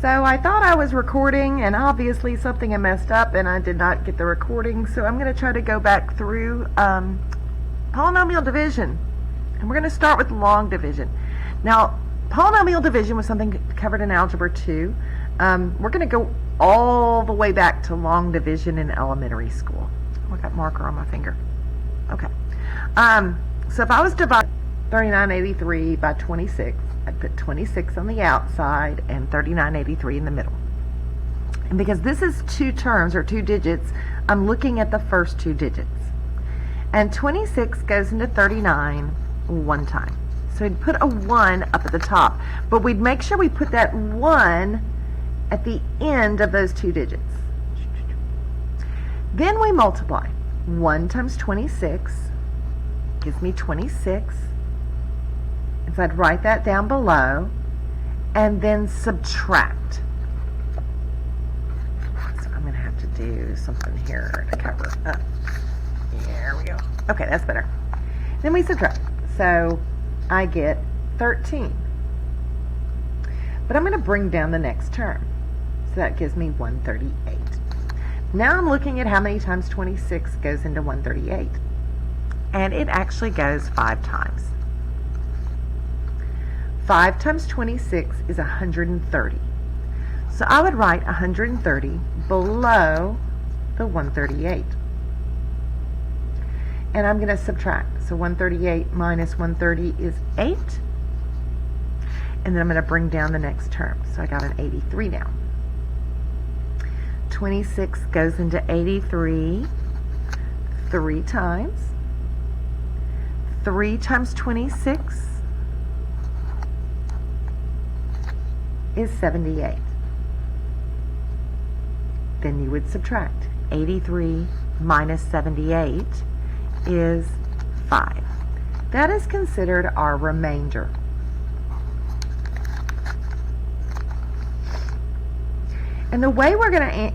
So I thought I was recording, and obviously something had messed up and I did not get the recording, so I'm going to try to go back through polynomial division. And we're going to start with long division. Now, polynomial division was something covered in Algebra 2. We're going to go all the way back to long division in elementary school. Oh, I got marker on my finger. Okay. So if I was dividing 3983 by 26, I'd put 26 on the outside and 3983 in the middle. And because this is two terms or two digits, I'm looking at the first two digits. And 26 goes into 39 one time. So we'd put a 1 up at the top, but we'd make sure we put that 1 at the end of those two digits. Then we multiply. 1 times 26 gives me 26. And so I'd write that down below and then subtract. So I'm going to have to do something here to cover up. There we go. Okay, that's better. Then we subtract. So I get 13. But I'm going to bring down the next term. So that gives me 138. Now I'm looking at how many times 26 goes into 138. And it actually goes 5 times. 5 times 26 is 130. So I would write 130 below the 138. And I'm going to subtract. So 138 minus 130 is 8. And then I'm going to bring down the next term. So I got an 83 now. 26 goes into 83 3 times. 3 times 26 is 78. Then you would subtract. 83 minus 78 is 5. That is considered our remainder. And the way we're going to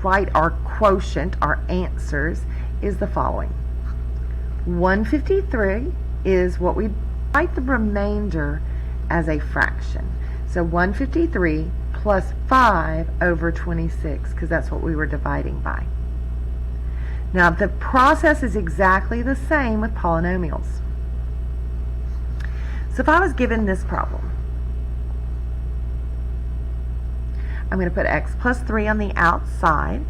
write our quotient, our answers, is the following. 153 is what we write the remainder as a fraction. So 153 plus 5 over 26, because that's what we were dividing by. Now the process is exactly the same with polynomials. So if I was given this problem, I'm going to put x plus 3 on the outside,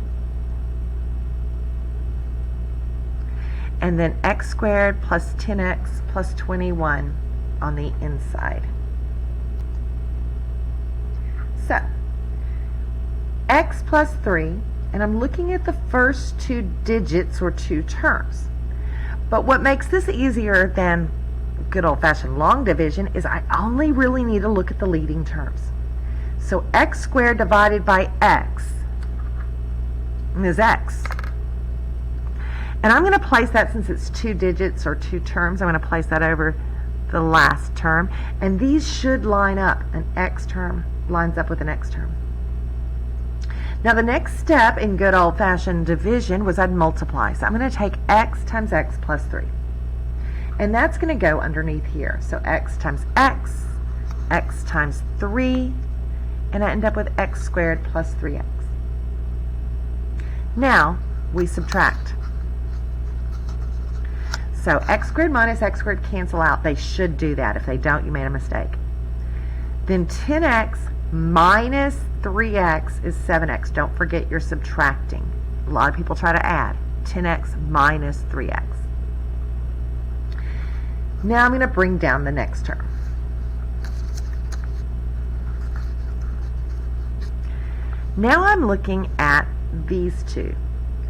and then x squared plus 10x plus 21 on the inside. So, x plus 3, and I'm looking at the first two digits or two terms. But what makes this easier than good old-fashioned long division is I only really need to look at the leading terms. So x squared divided by x is x. And I'm going to place that, since it's two digits or two terms, I'm going to place that over the last term. And these should line up. An x term lines up with an x term. Now the next step in good old-fashioned division was I'd multiply. So I'm going to take x times x plus 3. And that's going to go underneath here. So x times x times 3, and I end up with x squared plus 3x. Now we subtract. So x squared minus x squared cancel out. They should do that. If they don't, you made a mistake. Then 10x minus 3x is 7x. Don't forget you're subtracting. A lot of people try to add. 10x minus 3x. Now I'm going to bring down the next term. Now I'm looking at these two.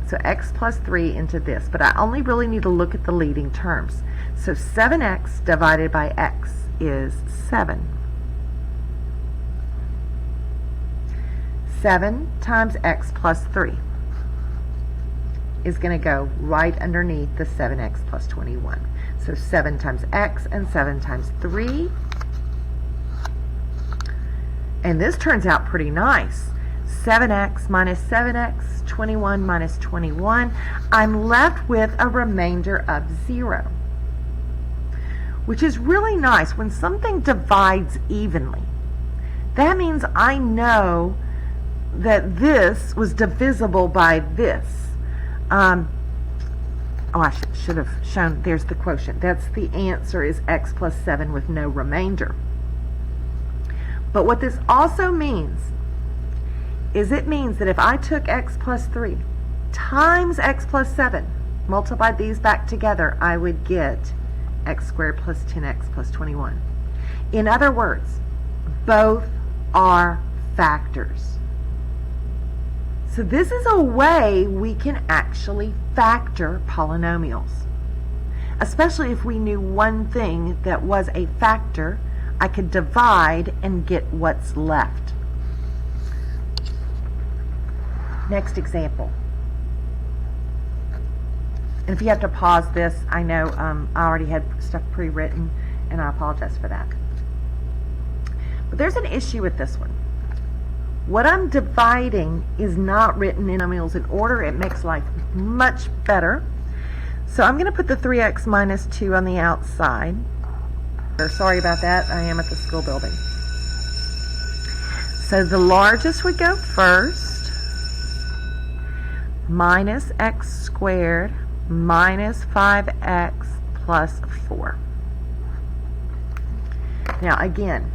So x plus 3 into this, but I only really need to look at the leading terms. So 7x divided by x is 7. 7 times x plus 3 is going to go right underneath the 7x plus 21. So 7 times x and 7 times 3. And this turns out pretty nice. 7x minus 7x, 21 minus 21. I'm left with a remainder of 0, which is really nice. When something divides evenly, That means I know that this was divisible by this. I should have shown, there's the quotient. That's the answer is x plus 7 with no remainder. But what this also means is it means that if I took x plus 3 times x plus 7, multiplied these back together, I would get x squared plus 10x plus 21. In other words, both are factors. So this is a way we can actually factor polynomials. Especially if we knew one thing that was a factor, I could divide and get what's left. Next example. And if you have to pause this, I know I already had stuff pre-written, and I apologize for that. But there's an issue with this one. What I'm dividing is not written in polynomials in order. It makes life much better. So I'm going to put the 3x minus 2 on the outside. Sorry about that. I am at the school building. So the largest would go first. Minus x squared minus 5x plus 4. Now again,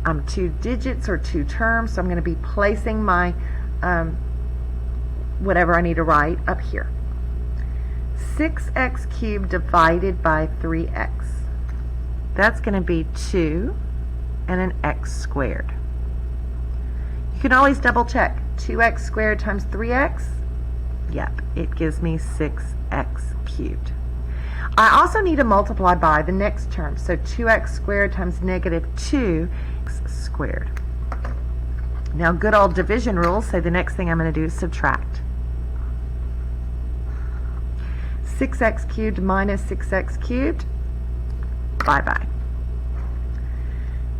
I'm 2 digits or 2 terms, so I'm going to be placing my whatever I need to write up here. 6x cubed divided by 3x. That's going to be 2 and an x squared. You can always double check. 2x squared times 3x? Yep, it gives me 6x cubed. I also need to multiply by the next term. So 2x squared times negative 2x squared. Now good old division rules say the next thing I'm going to do is subtract. 6x cubed minus 6x cubed. Bye-bye.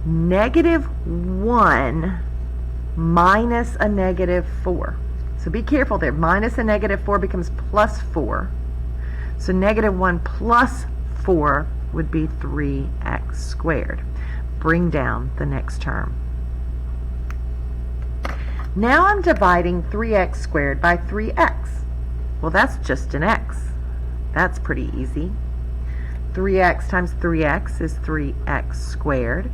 Negative 1 minus a negative 4. So be careful there. Minus a negative 4 becomes plus 4. So negative 1 plus 4 would be 3x squared. Bring down the next term. Now I'm dividing 3x squared by 3x. Well, that's just an x. That's pretty easy. 3x times 3x is 3x squared.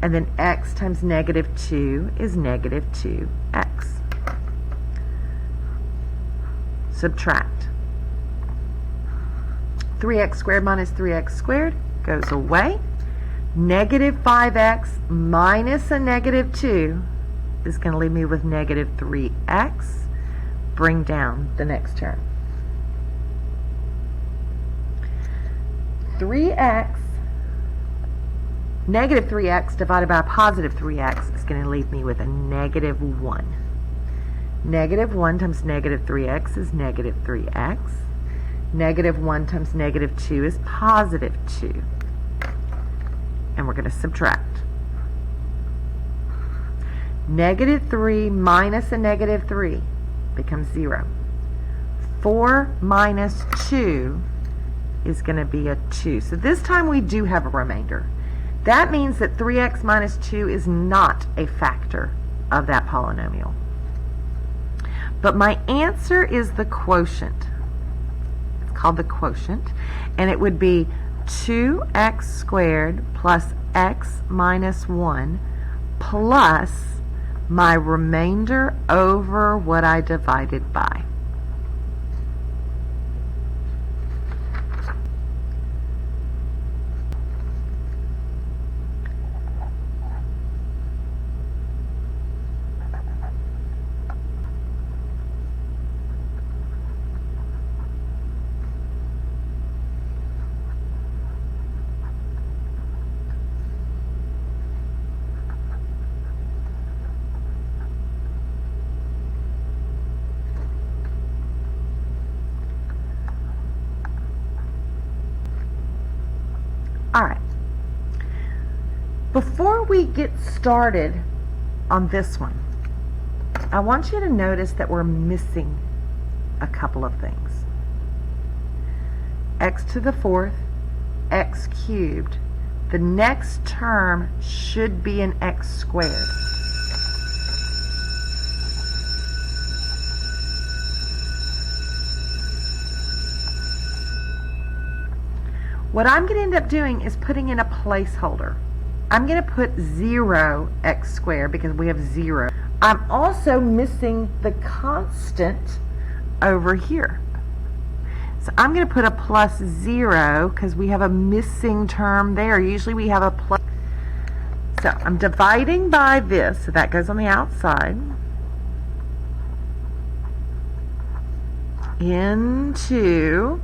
And then x times negative 2 is negative 2x. Subtract. 3x squared minus 3x squared goes away. Negative 5x minus a negative 2 is going to leave me with negative 3x. Bring down the next term. 3x, negative 3x divided by a positive 3x is going to leave me with a negative 1. Negative 1 times negative 3x is negative 3x. Negative 1 times negative 2 is positive 2. And we're going to subtract. Negative 3 minus a negative 3 becomes 0. 4 minus 2 is going to be a 2. So this time we do have a remainder. That means that 3x minus 2 is not a factor of that polynomial. But my answer is the quotient. It's called the quotient. And it would be 2x squared plus x minus 1 plus my remainder over what I divided by. Alright, before we get started on this one, I want you to notice that we're missing a couple of things. X to the fourth, x cubed, The next term should be an x squared. What I'm going to end up doing is putting in a placeholder. I'm going to put 0x squared because we have 0. I'm also missing the constant over here. So I'm going to put a plus 0 because we have a missing term there. Usually we have a plus. So I'm dividing by this, so that goes on the outside, into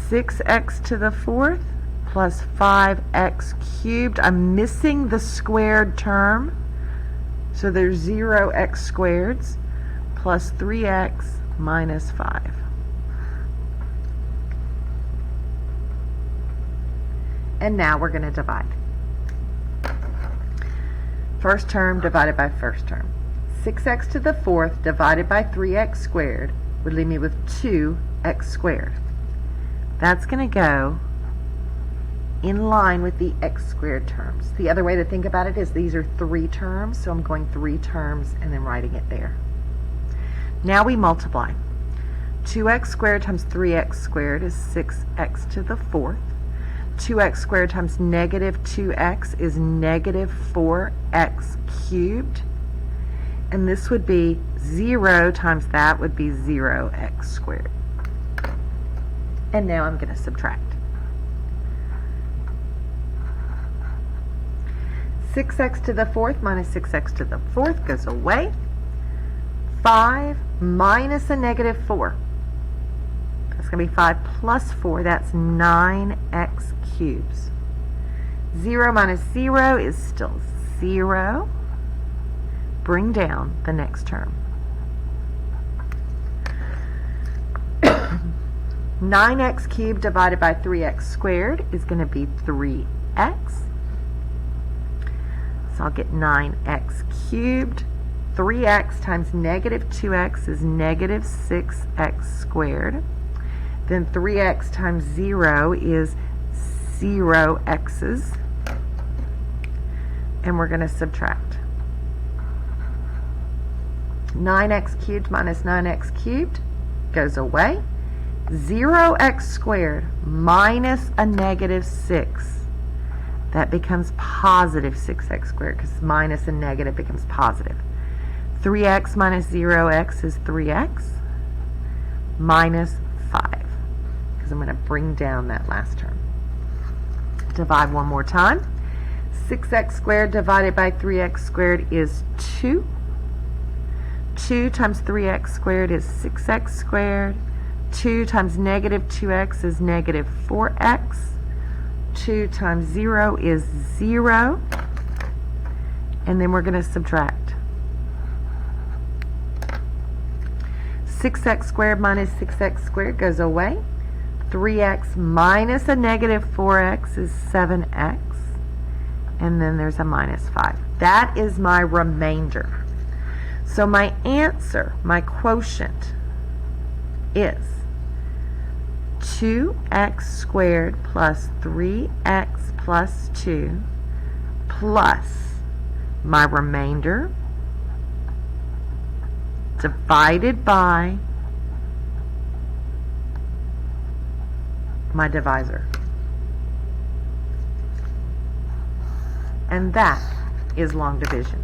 6x to the 4th plus 5x cubed. I'm missing the squared term, so there's 0x squareds plus 3x minus 5. And now we're going to divide. First term divided by first term. 6x to the 4th divided by 3x squared would leave me with 2x squared. That's going to go in line with the x squared terms. The other way to think about it is these are 3 terms, so I'm going 3 terms and then writing it there. Now we multiply. 2x squared times 3x squared is 6x to the 4th. 2x squared times negative 2x is negative 4x cubed. And this would be 0 times that would be 0x squared. And now I'm going to subtract. 6x to the 4th minus 6x to the 4th goes away. 5 minus a negative 4. That's going to be 5 plus 4. That's 9x cubes. 0 minus 0 is still 0. Bring down the next term. 9x cubed divided by 3x squared is going to be 3x. So I'll get 9x cubed. 3x times negative 2x is negative 6x squared. Then 3x times 0 is 0 x's. And we're going to subtract. 9x cubed minus 9x cubed goes away. 0x squared minus a negative 6. That becomes positive 6x squared because minus and negative becomes positive. 3x minus 0x is 3x minus 5 because I'm going to bring down that last term. Divide one more time. 6x squared divided by 3x squared is 2. 2 times 3x squared is 6x squared. 2 times negative 2x is negative 4x. 2 times 0 is 0. And then we're going to subtract. 6x squared minus 6x squared goes away. 3x minus a negative 4x is 7x. And then there's a minus 5. That is my remainder. So my answer, my quotient, is 2x squared plus 3x plus 2 plus my remainder divided by my divisor. And that is long division.